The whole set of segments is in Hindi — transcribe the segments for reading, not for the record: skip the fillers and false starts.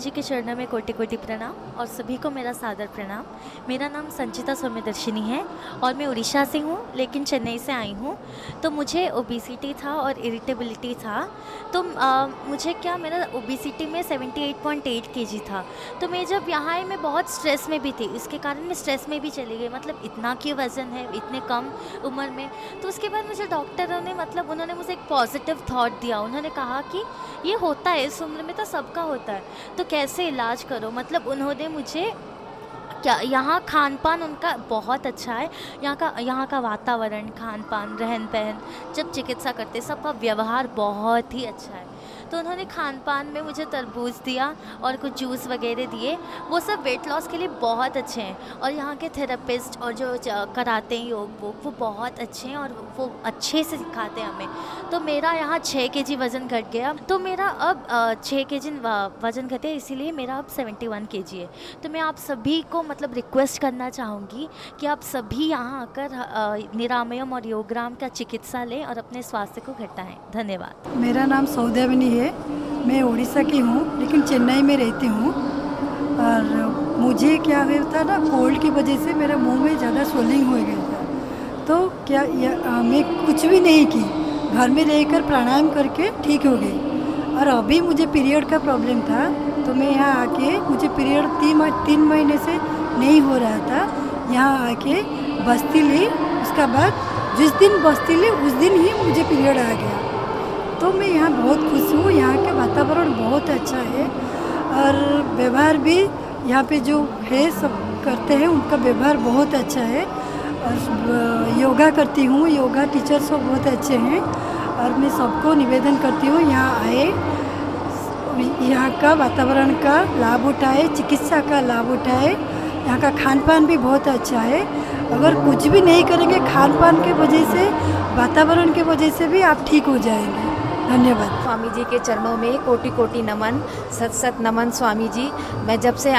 जी के चरणों में कोटि कोटि प्रणाम और सभी को मेरा सादर प्रणाम। मेरा नाम संचिता सौम्यदर्शिनी है और मैं उड़ीसा से हूँ लेकिन चेन्नई से आई हूँ। तो मुझे ओबेसिटी था और इरिटेबिलिटी था। तो मुझे क्या मेरा ओबेसिटी में 78.8 केजी था। तो मैं जब यहाँ आई मैं बहुत स्ट्रेस में भी थी, इसके कारण मैं स्ट्रेस में भी चली गई। मतलब इतना क्यों वज़न है इतने कम उम्र में। तो उसके बाद मुझे डॉक्टरों ने मतलब उन्होंने मुझे एक पॉजिटिव थॉट दिया। उन्होंने कहा कि ये होता है, इस उम्र में तो सबका होता है, तो कैसे इलाज करो। मतलब उन्होंने मुझे क्या यहाँ खान पान उनका बहुत अच्छा है। यहाँ का वातावरण, खान पान, रहन सहन, जब चिकित्सा करते सबका व्यवहार बहुत ही अच्छा है। तो उन्होंने खान पान में मुझे तरबूज दिया और कुछ जूस वगैरह दिए। वो सब वेट लॉस के लिए बहुत अच्छे हैं। और यहाँ के थेरेपिस्ट और जो कराते हैं योग वो बहुत अच्छे हैं और वो अच्छे से सिखाते हैं हमें। तो मेरा यहाँ 6 केजी वज़न घट गया। तो मेरा अब 6 केजी वज़न घटे, इसीलिए मेरा अब 71 केजी है। तो मैं आप सभी को मतलब रिक्वेस्ट करना चाहूँगी कि आप सभी यहाँ आकर निरामयम और योगराम का चिकित्सा लें और अपने स्वास्थ्य को घटाएं। धन्यवाद। मेरा नाम सौदामिनी है। मैं उड़ीसा की हूँ लेकिन चेन्नई में रहती हूँ। और मुझे क्या हुआ था ना, कोल्ड की वजह से मेरा मुंह में ज़्यादा स्वेलिंग हो गया था। तो क्या मैं कुछ भी नहीं की, घर में रहकर प्राणायाम करके ठीक हो गई। और अभी मुझे पीरियड का प्रॉब्लम था, तो मैं यहाँ आके मुझे पीरियड 3 महीने से नहीं हो रहा था। यहाँ आके बस्ती ली, उसका बाद जिस दिन बस्ती ली उस दिन ही मुझे पीरियड आ गया। तो मैं यहाँ बहुत खुश हूँ। यहाँ के वातावरण बहुत अच्छा है और व्यवहार भी यहाँ पे जो है सब करते हैं, उनका व्यवहार बहुत अच्छा है। और योगा करती हूँ, योगा टीचर सब बहुत अच्छे हैं। और मैं सबको निवेदन करती हूँ यहाँ आए, यहाँ का वातावरण का लाभ उठाए, चिकित्सा का लाभ उठाए। यहाँ का खान पान भी बहुत अच्छा है। अगर कुछ भी नहीं करेंगे, खान पान के वजह से, वातावरण के वजह से भी आप ठीक हो जाएंगे। धन्यवाद। स्वामी जी के चरणों में कोटि कोटि नमन, सत सत नमन स्वामी जी। मैं जब से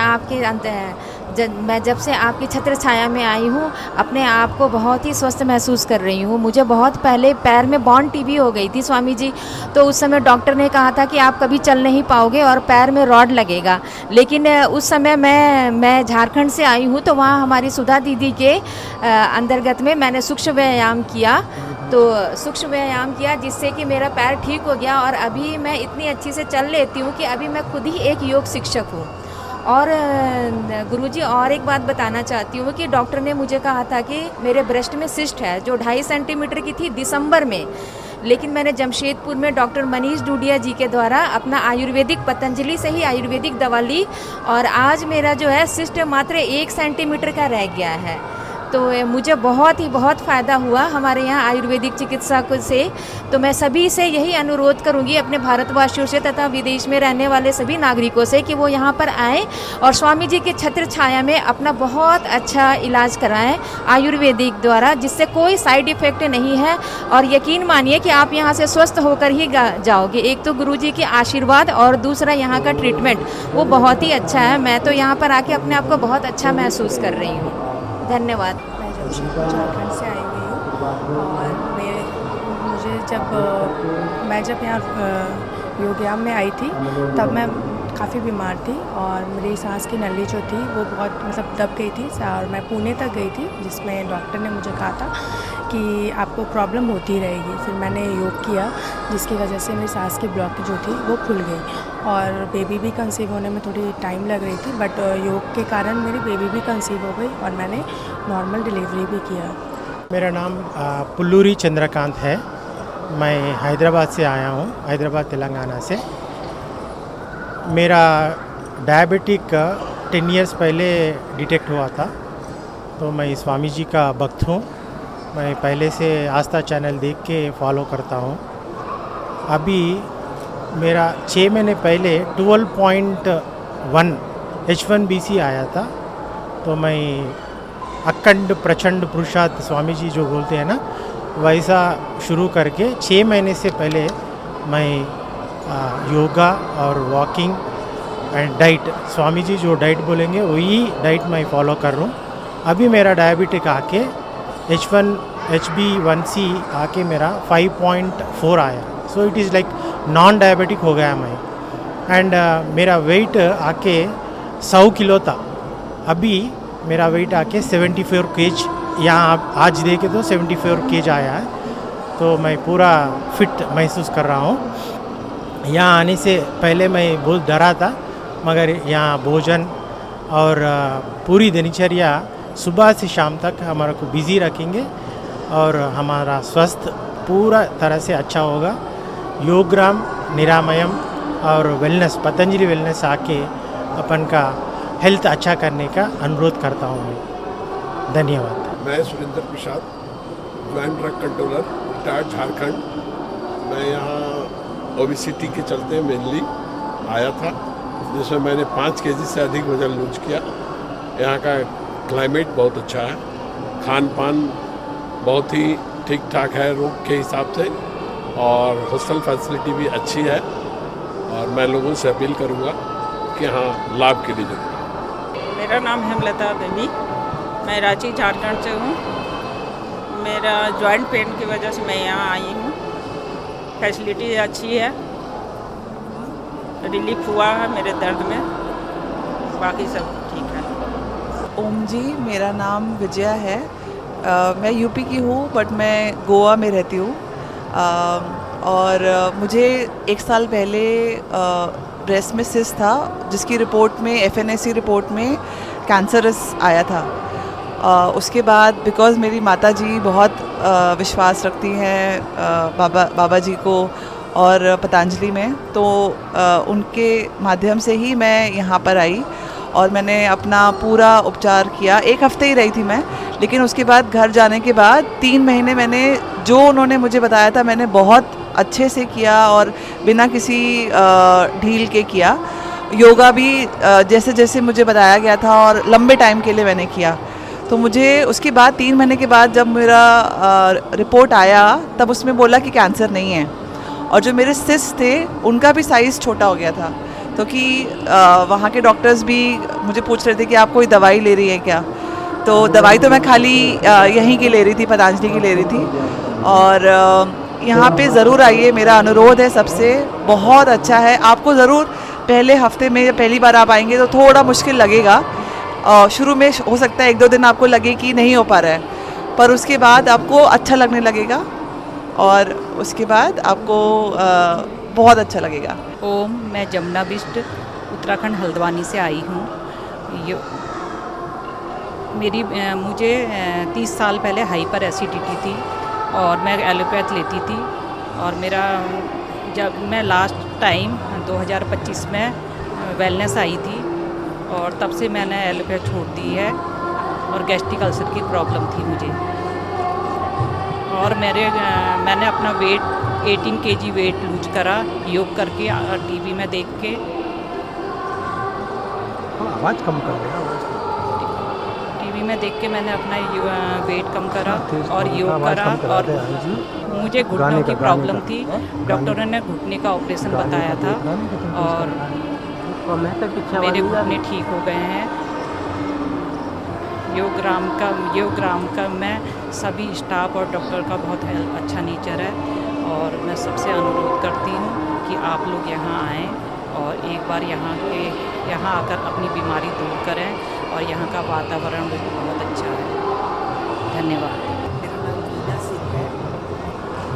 आपकी छत्र छाया में आई हूँ, अपने आप को बहुत ही स्वस्थ महसूस कर रही हूँ। मुझे बहुत पहले पैर में बॉन टीबी हो गई थी स्वामी जी। तो उस समय डॉक्टर ने कहा था कि आप कभी चल नहीं पाओगे और पैर में रॉड लगेगा। लेकिन उस समय मैं झारखंड से आई हूँ, तो वहाँ हमारी सुधा दीदी के अंतर्गत में मैंने सूक्ष्म व्यायाम किया। तो सूक्ष्म व्यायाम किया जिससे कि मेरा पैर ठीक हो गया और अभी मैं इतनी अच्छी से चल लेती हूँ कि अभी मैं खुद ही एक योग शिक्षक हूँ। और गुरुजी, और एक बात बताना चाहती हूँ कि डॉक्टर ने मुझे कहा था कि मेरे ब्रेस्ट में सिस्ट है जो 2.5 सेंटीमीटर की थी दिसंबर में। लेकिन मैंने जमशेदपुर में डॉक्टर मनीष डूडिया जी के द्वारा अपना आयुर्वेदिक, पतंजलि से ही आयुर्वेदिक दवा ली और आज मेरा जो है सिस्ट मात्र 1 सेंटीमीटर का रह गया है। तो मुझे बहुत फ़ायदा हुआ हमारे यहाँ आयुर्वेदिक चिकित्सा से। तो मैं सभी से यही अनुरोध करूँगी, अपने भारतवासियों से तथा विदेश में रहने वाले सभी नागरिकों से, कि वो यहाँ पर आएँ और स्वामी जी के छत्र छाया में अपना बहुत अच्छा इलाज कराएं आयुर्वेदिक द्वारा, जिससे कोई साइड इफ़ेक्ट नहीं है। और यकीन मानिए कि आप यहाँ से स्वस्थ होकर ही जाओगे। एक तो गुरुजी के आशीर्वाद और दूसरा यहाँ का ट्रीटमेंट वो बहुत ही अच्छा है। मैं तो यहाँ पर आके अपने आप को बहुत अच्छा महसूस कर रही हूँ। धन्यवाद। मैं झारखंड से आई हुई हूँ और मैं जब यहाँ योगयाम में आई थी तब मैं काफ़ी बीमार थी और मेरी सांस की नली जो थी वो बहुत मतलब दब गई थी। और मैं पुणे तक गई थी जिसमें डॉक्टर ने मुझे कहा था कि आपको प्रॉब्लम होती रहेगी। फिर मैंने योग किया जिसकी वजह से मेरी सांस की ब्लॉकेज जो थी वो खुल गई और बेबी भी कंसीव होने में थोड़ी टाइम लग रही थी, बट योग के कारण मेरी बेबी भी कंसीव हो गई और मैंने नॉर्मल डिलीवरी भी किया। मेरा नाम पुल्लूरी चंद्रकांत है। मैं हैदराबाद से आया हूँ, हैदराबाद तेलंगाना से। मेरा डायबिटिक 10 इयर्स पहले डिटेक्ट हुआ था। तो मैं स्वामी जी का भक्त हूँ। मैं पहले से आस्था चैनल देख के फॉलो करता हूँ। अभी मेरा 6 महीने पहले 12.1 H1BC आया था। तो मैं अखंड प्रचंड पुरुषार्थ स्वामी जी जो बोलते हैं ना, वैसा शुरू करके 6 महीने से पहले मैं योगा और walking and diet, Swami ji जो डाइट बोलेंगे वही डाइट मैं फॉलो कर रहा हूँ। अभी मेरा डायबिटिक आके HbA1c आके मेरा 5.4 आया। So it is like non diabetic हो गया मैं। एंड मेरा वेट आके 100 किलो था। अभी मेरा वेट आके 74 केज, यहाँ आज देखे तो 74 केज आया है। तो मैं पूरा फिट महसूस कर रहा हूँ। यहाँ आने से पहले मैं बहुत डरा था, मगर यहाँ भोजन और पूरी दिनचर्या सुबह से शाम तक हमारे को बिज़ी रखेंगे और हमारा स्वास्थ्य पूरा तरह से अच्छा होगा। योगग्राम, निरामयम और वेलनेस, पतंजलि वेलनेस आके अपन का हेल्थ अच्छा करने का अनुरोध करता हूँ मैं। धन्यवाद। मैं Surendra Prasad, joint drug controller, retired Jharkhand. मैं यहाँ ओबेसिटी के चलते मेनली आया था, जिसमें मैंने 5 केजी से अधिक वजन लूज किया। यहाँ का क्लाइमेट बहुत अच्छा है, खान पान बहुत ही ठीक ठाक है रोग के हिसाब से, और हॉस्टल फैसिलिटी भी अच्छी है। और मैं लोगों से अपील करूँगा कि यहाँ लाभ के लिए जरूर। मेरा नाम हेमलता देवी, मैं रांची झारखंड से हूँ। मेरा जॉइंट पेन की वजह से मैं यहाँ आई हूँ। फैसिलिटी अच्छी है, रिलीफ हुआ है मेरे दर्द में, बाकी सब ठीक है। ओम जी, मेरा नाम विजया है। मैं यूपी की हूँ बट मैं गोवा में रहती हूँ। और मुझे 1 साल पहले ब्रेस्ट में सिस्ट था, जिसकी रिपोर्ट में FNAC रिपोर्ट में कैंसरस आया था। उसके बाद बिकॉज़ मेरी माता जी बहुत विश्वास रखती हैं बाबा जी को और पतंजलि में, तो उनके माध्यम से ही मैं यहाँ पर आई और मैंने अपना पूरा उपचार किया। 1 हफ्ते ही रही थी मैं, लेकिन उसके बाद घर जाने के बाद 3 महीने मैंने जो उन्होंने मुझे बताया था मैंने बहुत अच्छे से किया और बिना किसी ढील के किया। योगा भी जैसे जैसे मुझे बताया गया था और लंबे टाइम के लिए मैंने किया। तो मुझे उसके बाद 3 महीने के बाद जब मेरा रिपोर्ट आया तब उसमें बोला कि कैंसर नहीं है, और जो मेरे सिस्ट थे उनका भी साइज़ छोटा हो गया था। तो कि वहाँ के डॉक्टर्स भी मुझे पूछ रहे थे कि आप कोई दवाई ले रही है क्या। तो दवाई तो मैं खाली यहीं की ले रही थी, पतंजलि की ले रही थी। और यहाँ पे ज़रूर आइए, मेरा अनुरोध है सबसे, बहुत अच्छा है। आपको ज़रूर पहले हफ्ते में या पहली बार आप आएंगे तो थोड़ा मुश्किल लगेगा। शुरू में हो सकता है 1-2 दिन आपको लगे कि नहीं हो पा रहा है, पर उसके बाद आपको अच्छा लगने लगेगा और उसके बाद आपको बहुत अच्छा लगेगा। ओम, मैं जमुना बिष्ट उत्तराखंड हल्द्वानी से आई हूँ। मुझे 30 साल पहले हाइपर एसिडिटी थी और मैं एलोपैथ लेती थी। और जब मैं लास्ट टाइम 2025 में वेलनेस आई थी और तब से मैंने एलोपैथ छोड़ दी है और गैस्ट्रिक अल्सर की प्रॉब्लम थी मुझे। और मैंने अपना वेट 18 kg वेट लूज करा योग करके और टीवी में देख के। आवाज़ कम कर देना। टीवी में देख के मैंने अपना वेट कम करा और योग करा। और मुझे घुटनों की प्रॉब्लम थी, डॉक्टरों ने घुटने का ऑपरेशन बताया था और मेरे घुटने ठीक हो गए हैं। योगग्राम का मैं सभी स्टाफ और डॉक्टर का बहुत अच्छा नेचर है और मैं सबसे अनुरोध करती हूँ कि आप लोग यहाँ आएँ और एक बार यहाँ आकर अपनी बीमारी दूर करें। और यहाँ का वातावरण भी बहुत अच्छा है। धन्यवाद। मेरा नाम मीना सिंह है,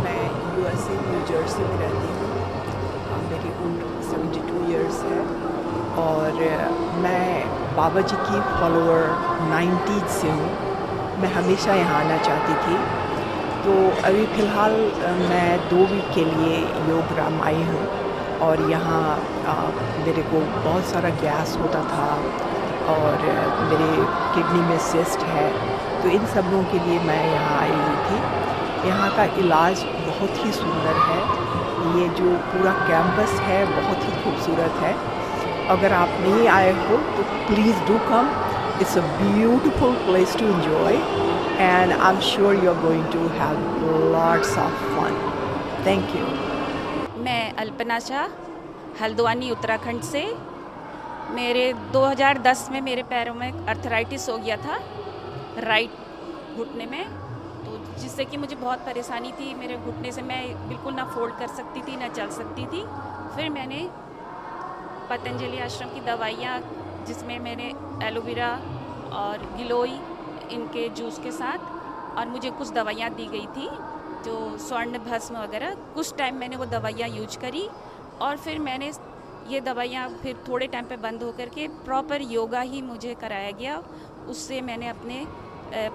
मैं USA न्यू जर्सी में रहती हूँ। मेरी उम्र 72 ईयर्स है और मैं बाबा जी की फॉलोअर 90s से हूँ। मैं हमेशा यहाँ आना चाहती थी, तो अभी फ़िलहाल मैं 2 वीक के लिए योगग्राम आई हूँ। और यहाँ मेरे को बहुत सारा गैस होता था और मेरे किडनी में सिस्ट है, तो इन सब लोगों के लिए मैं यहाँ आई हुई थी। यहाँ का इलाज बहुत ही सुंदर है, ये जो पूरा कैंपस है बहुत ही खूबसूरत है। अगर आप नहीं आए हो तो please do come, it's a beautiful place to enjoy and I am sure you are going to have lots of fun. Thank you. मैं अल्पना शाह, हल्द्वानी उत्तराखंड से। मेरे 2010 में मेरे पैरों में अर्थराइटिस हो गया था राइट घुटने में, तो जिससे कि मुझे बहुत परेशानी थी। मेरे घुटने से मैं बिल्कुल ना फोल्ड कर सकती थी, ना चल सकती थी। फिर मैंने पतंजलि आश्रम की दवाइयाँ, जिसमें मैंने एलोवेरा और गिलोई इनके जूस के साथ, और मुझे कुछ दवाइयाँ दी गई थी जो स्वर्ण भस्म वगैरह, कुछ टाइम मैंने वो दवाइयाँ यूज करी। और फिर मैंने ये दवाइयाँ फिर थोड़े टाइम पे बंद होकर के प्रॉपर योगा ही मुझे कराया गया। उससे मैंने अपने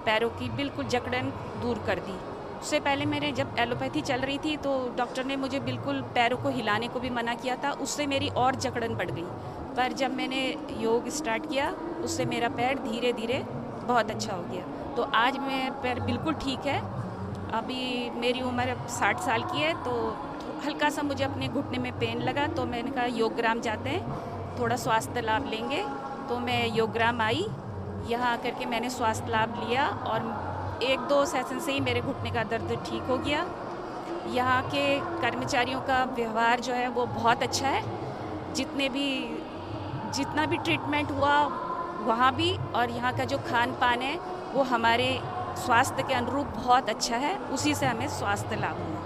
पैरों की बिल्कुल जकड़न दूर कर दी। उससे पहले मैंने जब एलोपैथी चल रही थी तो डॉक्टर ने मुझे बिल्कुल पैरों को हिलाने को भी मना किया था, उससे मेरी और जकड़न बढ़ गई। पर जब मैंने योग स्टार्ट किया उससे मेरा पैर धीरे धीरे बहुत अच्छा हो गया। तो आज मेरा पैर बिल्कुल ठीक है। अभी मेरी उम्र 60 साल की है, तो हल्का सा मुझे अपने घुटने में पेन लगा, तो मैंने कहा योगग्राम जाते हैं, थोड़ा स्वास्थ्य लाभ लेंगे। तो मैं योगग्राम आई, यहाँ आकर के मैंने स्वास्थ्य लाभ लिया और 1-2 सेशन से ही मेरे घुटने का दर्द ठीक हो गया। यहाँ के कर्मचारियों का व्यवहार जो है वो बहुत अच्छा है। जितना भी ट्रीटमेंट हुआ वहाँ भी, और यहाँ का जो खान पान है वो हमारे स्वास्थ्य के अनुरूप बहुत अच्छा है, उसी से हमें स्वास्थ्य लाभ हुआ।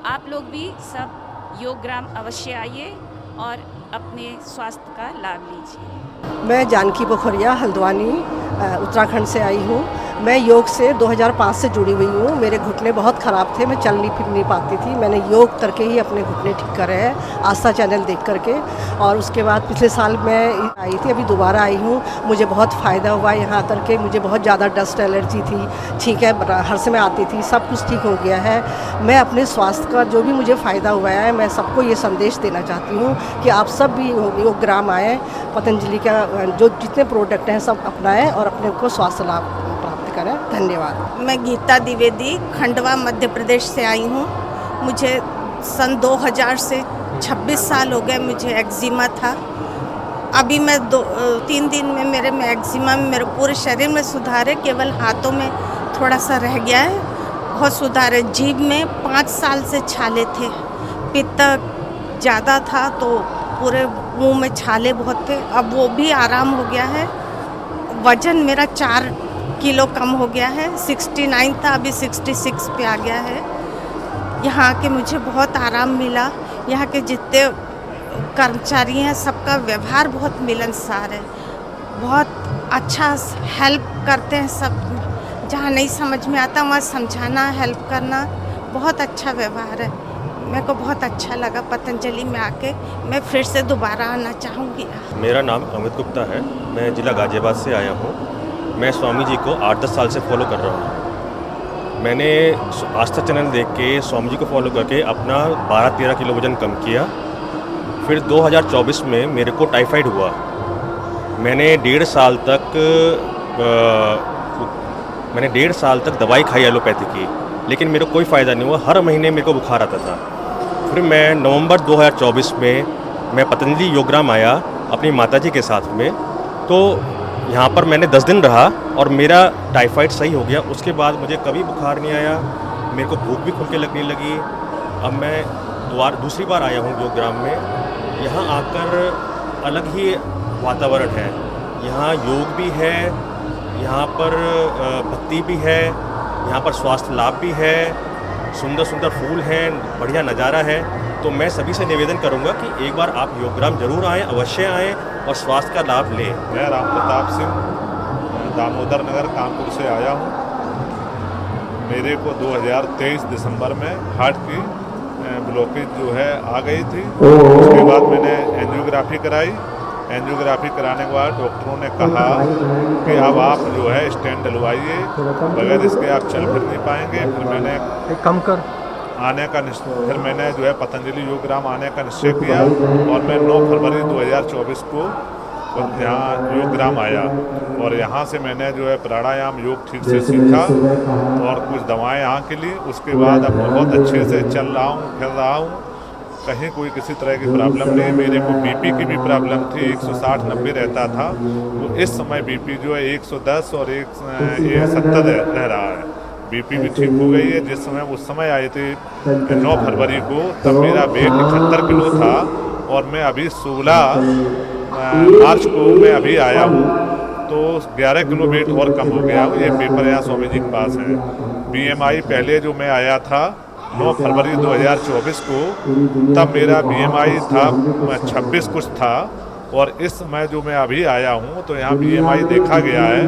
आप लोग भी सब योगग्राम अवश्य आइए और अपने स्वास्थ्य का लाभ लीजिए। मैं जानकी पोखरिया हल्द्वानी उत्तराखंड से आई हूँ। मैं योग से 2005 से जुड़ी हुई हूँ। मेरे घुटने बहुत ख़राब थे, मैं चल नहीं फिर नहीं पाती थी। मैंने योग करके ही अपने घुटने ठीक करे हैं, आस्था चैनल देख करके। और उसके बाद पिछले साल मैं आई थी, अभी दोबारा आई हूँ। मुझे बहुत फ़ायदा हुआ यहाँ करके। मुझे बहुत ज़्यादा डस्ट एलर्जी थी, ठीक है, हर समय आती थी, सब कुछ ठीक हो गया है। मैं अपने स्वास्थ्य का जो भी मुझे फ़ायदा हुआ है, मैं सबको ये संदेश देना चाहती हूँ कि आप सब भी योगग्राम आएँ, पतंजलि का जो जितने प्रोडक्ट हैं सब अपनाएं और अपने को स्वास्थ्य लाभ प्राप्त करें। धन्यवाद। मैं गीता द्विवेदी खंडवा मध्य प्रदेश से आई हूँ। मुझे सन 2000 से 26 साल हो गए, मुझे एक्जिमा था। अभी मैं 2-3 दिन में मेरे में एक्जिमा में मेरे पूरे शरीर में सुधार है, केवल हाथों में थोड़ा सा रह गया है, बहुत सुधार है। जीभ में 5 साल से छाले थे, पित्त ज़्यादा था तो पूरे मुंह में छाले बहुत थे, अब वो भी आराम हो गया है। वज़न मेरा 4 किलो कम हो गया है, 69 था अभी 66 पे आ गया है। यहाँ के मुझे बहुत आराम मिला। यहाँ के जितने कर्मचारी हैं सबका व्यवहार बहुत मिलनसार है, बहुत अच्छा हेल्प करते हैं सब। जहाँ नहीं समझ में आता वहाँ समझाना, हेल्प करना, बहुत अच्छा व्यवहार है। मेरे को बहुत अच्छा लगा पतंजलि में आके, मैं फिर से दोबारा आना चाहूँगी। मेरा नाम अमित गुप्ता है, मैं ज़िला गाज़ियाबाद से आया हूँ। मैं स्वामी जी को 8-10 साल से फॉलो कर रहा हूँ। मैंने आस्था चैनल देख के स्वामी जी को फॉलो करके अपना 12-13 किलो वज़न कम किया। फिर 2024 में मेरे को टाइफाइड हुआ। मैंने 1.5 साल तक दवाई खाई एलोपैथी की, लेकिन मेरे को कोई फ़ायदा नहीं हुआ। हर महीने मेरे को बुखार आता था। फिर मैं नवंबर 2024 में मैं पतंजलि योगग्राम आया अपनी माताजी के साथ में। तो यहाँ पर मैंने 10 दिन रहा और मेरा टाइफाइड सही हो गया। उसके बाद मुझे कभी बुखार नहीं आया, मेरे को भूख भी खुल के लगने लगी। अब मैं दूसरी बार आया हूँ योगग्राम में। यहाँ आकर अलग ही वातावरण है। यहाँ योग भी है, यहाँ पर भक्ति भी है, यहाँ पर स्वास्थ्य लाभ भी है, सुंदर सुंदर फूल हैं, बढ़िया नज़ारा है। तो मैं सभी से निवेदन करूंगा कि एक बार आप योगग्राम जरूर आएँ, अवश्य आएँ और स्वास्थ्य का लाभ लें। मैं राम प्रताप सिंह दामोदर नगर कानपुर से आया हूँ। मेरे को 2023 दिसंबर में हार्ट की ब्लॉकेज जो है आ गई थी। उसके बाद मैंने एंजियोग्राफी कराई। एंजियोग्राफी कराने के बाद डॉक्टरों ने कहा कि अब आप जो है स्टेंट डलवाइए, बगैर इसके आप चल फिर नहीं पाएंगे। फिर मैंने कम कर आने का फिर मैंने जो है पतंजलि योगग्राम आने का निश्चय किया और मैं 9 फरवरी 2024 को यहाँ योगग्राम आया। और यहाँ से मैंने जो है प्राणायाम योग ठीक से सीखा और कुछ दवाएं यहाँ के लिए। उसके बाद अब बहुत अच्छे से चल रहा हूँ, फिर रहा हूँ, कहीं कोई किसी तरह की प्रॉब्लम नहीं। मेरे को बीपी की भी प्रॉब्लम थी, 160-90 रहता था। तो इस समय बीपी जो है 110 और 170 रह रहा है। बीपी भी ठीक हो गई है। जिस समय उस समय आए थे 9 फरवरी को, तब मेरा वेट 71 किलो था और मैं अभी 16 मार्च को मैं अभी आया हूँ तो 11 किलो वेट और कम हो गया। ये पेपर यहाँ स्वामी जी के पास है। BMI पहले जो मैं आया था 9 फरवरी 2024 को, तब मेरा BMI था 26 कुछ था, और इस समय जो मैं अभी आया हूँ तो यहाँ BMI देखा गया है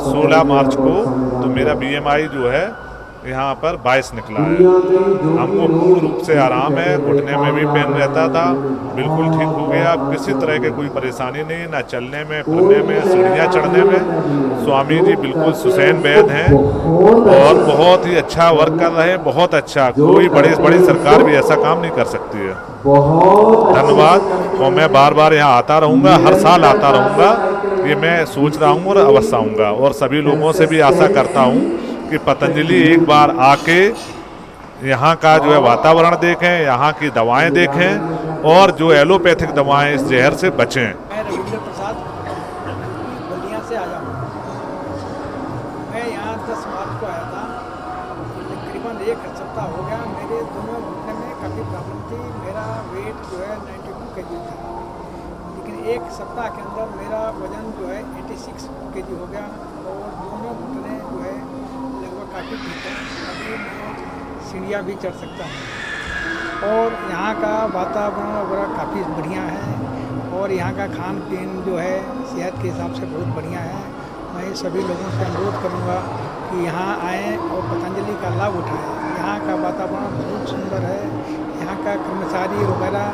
16 मार्च को, तो मेरा BMI जो है यहाँ पर 22 निकला है। हमको पूर्ण रूप से आराम है, घुटने में भी पेन रहता था, बिल्कुल ठीक हो गया। किसी तरह की कोई परेशानी नहीं, ना चलने में, फिरने में, सीढ़ियाँ चढ़ने में। स्वामी जी बिल्कुल सुसैन वैद्य हैं और बहुत ही अच्छा वर्क कर रहे हैं, बहुत अच्छा। कोई बड़ी सरकार भी ऐसा काम नहीं कर सकती है। धन्यवाद। और मैं बार बार यहाँ आता रहूँगा, हर साल आता रहूँगा, ये मैं सोच रहा हूँ और अवश्य आऊँगा। और सभी लोगों से भी आशा करता हूँ कि पतंजलि एक बार आके यहाँ का जो है वातावरण देखें, यहाँ की दवाएं देखें और जो एलोपैथिक दवाएं इस जहर से बचें। मैं रविंद्र प्रसाद बल्दिया से आया हूँ। मैं यहाँ 10 मार्च को आया था, तकरीबन 1 सप्ताह हो गया। मेरे दोनों घुटने में काफ़ी प्रॉब्लम थी। मेरा वेट जो है 92 kg था, लेकिन 1 सप्ताह के अंदर मेरा वज़न जो है 86 kg हो गया और दोनों घुटने जो है लगभग काफ़ी ठीक है। अभी मैं सीढ़ियाँ भी चढ़ सकता हूँ और यहाँ का वातावरण वगैरह काफ़ी बढ़िया है और यहाँ का खान पीन जो है सेहत के हिसाब से बहुत बढ़िया है। मैं सभी लोगों से अनुरोध करूँगा कि यहाँ आएँ और पतंजलि का लाभ उठाएँ। यहाँ का वातावरण बहुत सुंदर है। यहाँ का कर्मचारी वगैरह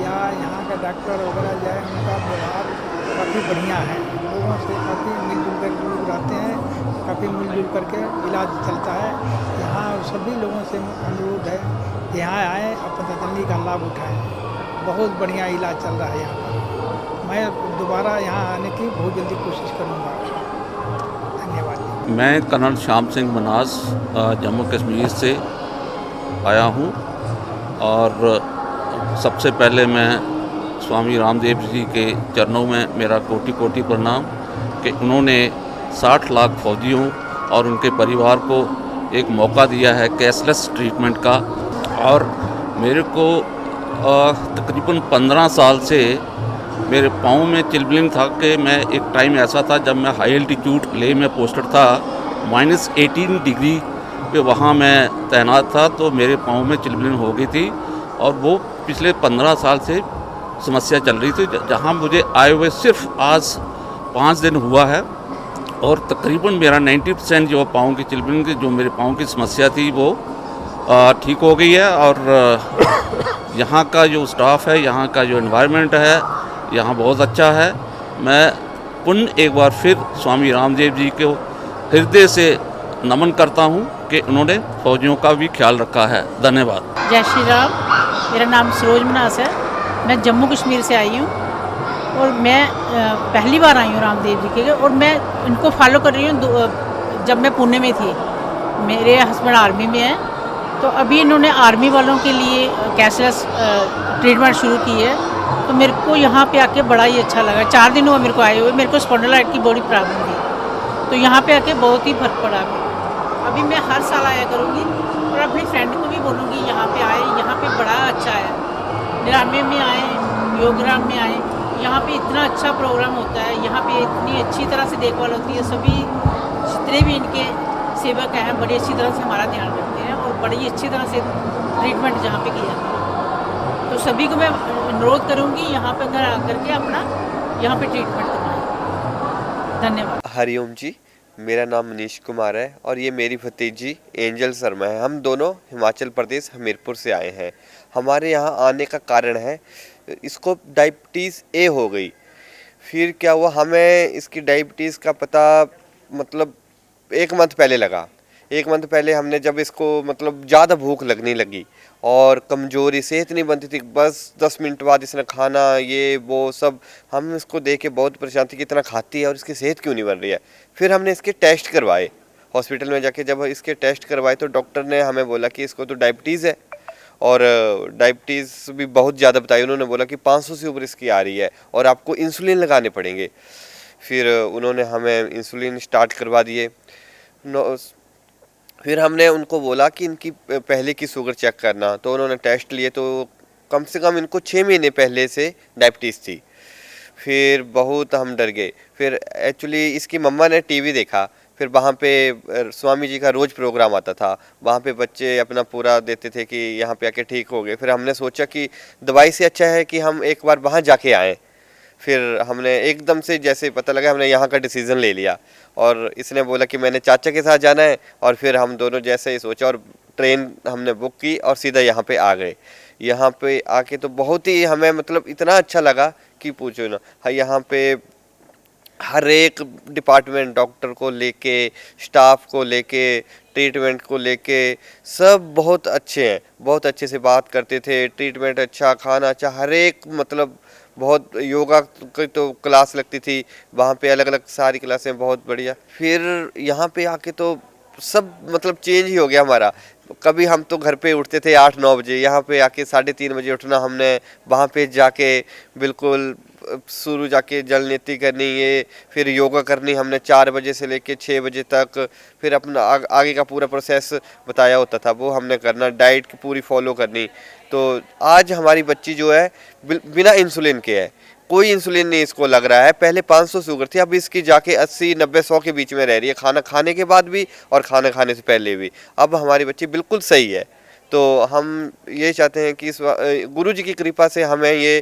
या यहाँ का डॉक्टर वगैरह जो है उनका व्यवहार काफ़ी बढ़िया है। लोगों से काफ़ी मिलजुल कर लोग रहते हैं, काफ़ी मिलजुल करके इलाज चलता है। यहाँ सभी लोगों से अनुरोध है कि यहाँ आएँ और पतंजलि का लाभ उठाएँ। बहुत बढ़िया इलाज चल रहा है यहाँ पर। मैं दोबारा यहाँ आने की बहुत जल्दी कोशिश करूँगा। धन्यवाद। मैं कर्नल श्याम सिंह मनास जम्मू कश्मीर से आया हूँ और सबसे पहले मैं स्वामी रामदेव जी के चरणों में मेरा कोटि कोटि प्रणाम कि उन्होंने 60 लाख फौजियों और उनके परिवार को एक मौका दिया है कैशलेस ट्रीटमेंट का। और मेरे को तकरीबन 15 साल से मेरे पाँव में चिलबिलिंग था कि मैं एक टाइम ऐसा था जब मैं हाई एल्टीट्यूड लेह में पोस्टेड था, -18 डिग्री पे वहाँ मैं तैनात था, तो मेरे पाँव में चिलबिलिंग हो गई थी और वो पिछले 15 साल से समस्या चल रही थी, जहाँ मुझे आए हुए सिर्फ आज 5 दिन हुआ है और तकरीबन मेरा 90% जो पाँव की चिलबिलिंग की जो मेरे पाँव की समस्या थी वो ठीक हो गई है। और यहाँ का जो स्टाफ है, यहाँ का जो एनवायरनमेंट है, यहाँ बहुत अच्छा है। मैं पुनः एक बार फिर स्वामी रामदेव जी को हृदय से नमन करता हूँ कि उन्होंने फौजियों का भी ख्याल रखा है। धन्यवाद। जय श्री राम। मेरा नाम सरोज मनास है। मैं जम्मू कश्मीर से आई हूँ और मैं पहली बार आई हूँ रामदेव जी के, और मैं इनको फॉलो कर रही हूँ जब मैं पुणे में थी। मेरे हस्बैंड आर्मी में हैं, तो अभी इन्होंने आर्मी वालों के लिए कैशलेस ट्रीटमेंट शुरू की है, तो मेरे को यहाँ पे आके बड़ा ही अच्छा लगा। 4 दिन हुआ मेरे को आए हुए। मेरे को स्पॉन्डिलाइट की बड़ी प्रॉब्लम थी, तो यहाँ पे आके बहुत ही फर्क पड़ा। अभी मैं हर साल आया करूँगी और अपनी फ्रेंड को भी बोलूँगी यहाँ पे आए, यहाँ पे बड़ा अच्छा है। निरामे में आए, योगराम में आए, यहाँ पे इतना अच्छा प्रोग्राम होता है, यहाँ पे इतनी अच्छी तरह से देखभाल होती है। सभी जितने भी इनके सेवक हैं बड़ी अच्छी तरह से हमारा ध्यान रखते हैं और बड़ी अच्छी तरह से ट्रीटमेंट जहाँ पे किया जाता है। तो सभी को मैं अनुरोध करूँगी यहाँ पे घर आकर के अपना यहाँ पे ट्रीटमेंट करवाएं। धन्यवाद। हरिओम जी, मेरा नाम मनीष कुमार है और ये मेरी भतीजी एंजल शर्मा है। हम दोनों हिमाचल प्रदेश हमीरपुर से आए हैं। हमारे यहाँ आने का कारण है, इसको डायबिटीज़ ए हो गई। फिर क्या हुआ, हमें इसकी डायबिटीज़ का पता मतलब 1 मंथ पहले लगा। 1 मंथ पहले हमने जब इसको मतलब ज़्यादा भूख लगने लगी और कमज़ोरी, सेहत नहीं बनती थी, बस 10 मिनट बाद इसने खाना ये वो सब, हम इसको देख के बहुत परेशान थी कि इतना खाती है और इसकी सेहत क्यों नहीं बन रही है। फिर हमने इसके टेस्ट करवाए हॉस्पिटल में जाके। जब इसके टेस्ट करवाए तो डॉक्टर ने हमें बोला कि इसको तो डायबिटीज़ है और डायबिटीज़ भी बहुत ज़्यादा बताई। उन्होंने बोला कि 500 से ऊपर इसकी आ रही है और आपको इंसुलिन लगाने पड़ेंगे। फिर उन्होंने हमें इंसुलिन स्टार्ट करवा दिए। फिर हमने उनको बोला कि इनकी पहले की शुगर चेक करना, तो उन्होंने टेस्ट लिए तो कम से कम इनको 6 महीने पहले से डायबिटीज़ थी। फिर बहुत हम डर गए। फिर एक्चुअली इसकी मम्मा ने टीवी देखा, फिर वहाँ पे स्वामी जी का रोज़ प्रोग्राम आता था, वहाँ पे बच्चे अपना पूरा देते थे कि यहाँ पे आके ठीक हो गए। फिर हमने सोचा कि दवाई से अच्छा है कि हम एक बार वहाँ जाके आएँ। फिर हमने एकदम से जैसे पता लगा हमने यहाँ का डिसीज़न ले लिया, और इसने बोला कि मैंने चाचा के साथ जाना है, और फिर हम दोनों जैसे ही सोचा और ट्रेन हमने बुक की और सीधा यहाँ पे आ गए। यहाँ पे आके तो बहुत ही हमें मतलब इतना अच्छा लगा कि पूछो ना। यहाँ पे हर एक डिपार्टमेंट, डॉक्टर को लेके, स्टाफ को लेके, ट्रीटमेंट को लेके सब बहुत अच्छे हैं, बहुत अच्छे से बात करते थे। ट्रीटमेंट अच्छा, खाना अच्छा, हर एक मतलब बहुत। योगा की तो क्लास लगती थी वहाँ पे, अलग अलग सारी क्लासें बहुत बढ़िया। फिर यहाँ पे आके तो सब मतलब चेंज ही हो गया हमारा। कभी हम तो घर पे उठते थे 8-9 बजे, यहाँ पे आके 3:30 बजे उठना हमने। वहाँ पे जाके बिल्कुल शुरू जाके जल नीति करनी, ये फिर योगा करनी हमने 4 बजे से लेके 6 बजे तक। फिर अपना आगे का पूरा प्रोसेस बताया होता था, वो हमने करना, डाइट की पूरी फॉलो करनी। तो आज हमारी बच्ची जो है बिना इंसुलिन के है, कोई इंसुलिन नहीं इसको लग रहा है। पहले 500 शुगर थी, अब इसकी जाके 80, 90, 100 के बीच में रह रही है, खाना खाने के बाद भी और खाना खाने से पहले भी। अब हमारी बच्ची बिल्कुल सही है। तो हम ये चाहते हैं कि इस गुरु जी की कृपा से हमें ये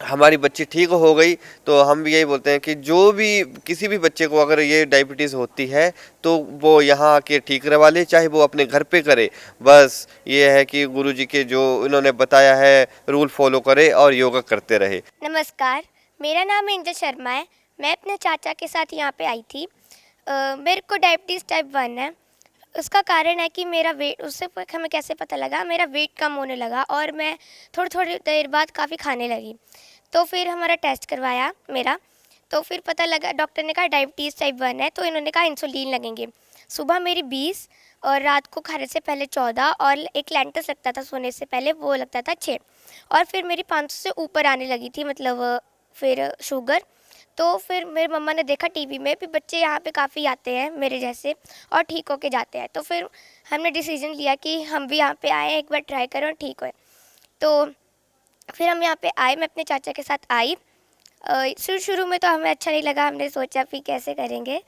हमारी बच्ची ठीक हो गई। तो हम भी यही बोलते हैं कि जो भी किसी भी बच्चे को अगर ये डायबिटीज़ होती है तो वो यहाँ आके ठीक करवा ले, चाहे वो अपने घर पे करे। बस ये है कि गुरु जी के जो इन्होंने बताया है रूल फॉलो करे और योगा करते रहे। नमस्कार, मेरा नाम एंजल शर्मा है। मैं अपने चाचा के साथ यहाँ पे आई थी। मेरे को डायबिटीज़ टाइप 1 है। उसका कारण है कि मेरा वेट, उससे हमें कैसे पता लगा, मेरा वेट कम होने लगा और मैं थोड़ी देर बाद काफ़ी खाने लगी। तो फिर हमारा टेस्ट करवाया मेरा, तो फिर पता लगा, डॉक्टर ने कहा डायबिटीज़ टाइप 1 है, तो इन्होंने कहा इंसुलिन लगेंगे। सुबह मेरी 20 और रात को खाने से पहले 14 और एक लेंटस लगता था सोने से पहले, वो लगता था 6। और फिर मेरी 500 से ऊपर आने लगी थी, मतलब फिर शुगर। तो फिर मेरी मम्मा ने देखा टीवी में भी बच्चे यहाँ पे काफ़ी आते हैं मेरे जैसे और ठीक होके जाते हैं। तो फिर हमने डिसीजन लिया कि हम भी यहाँ पे आए, एक बार ट्राई करें और ठीक होए। तो फिर हम यहाँ पे आए, मैं अपने चाचा के साथ आई। शुरू में तो हमें अच्छा नहीं लगा, हमने सोचा फिर कैसे करेंगे,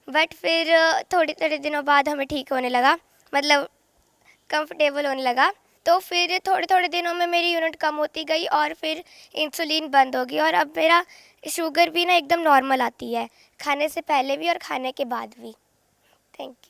बट फिर थोड़े दिनों बाद हमें ठीक होने लगा, मतलब कंफर्टेबल होने लगा। तो फिर थोड़े दिनों में मेरी यूनिट कम होती गई और फिर इंसुलिन बंद हो गई और अब मेरा शुगर भी ना एकदम नॉर्मल आती है, खाने से पहले भी और खाने के बाद भी। Thank you.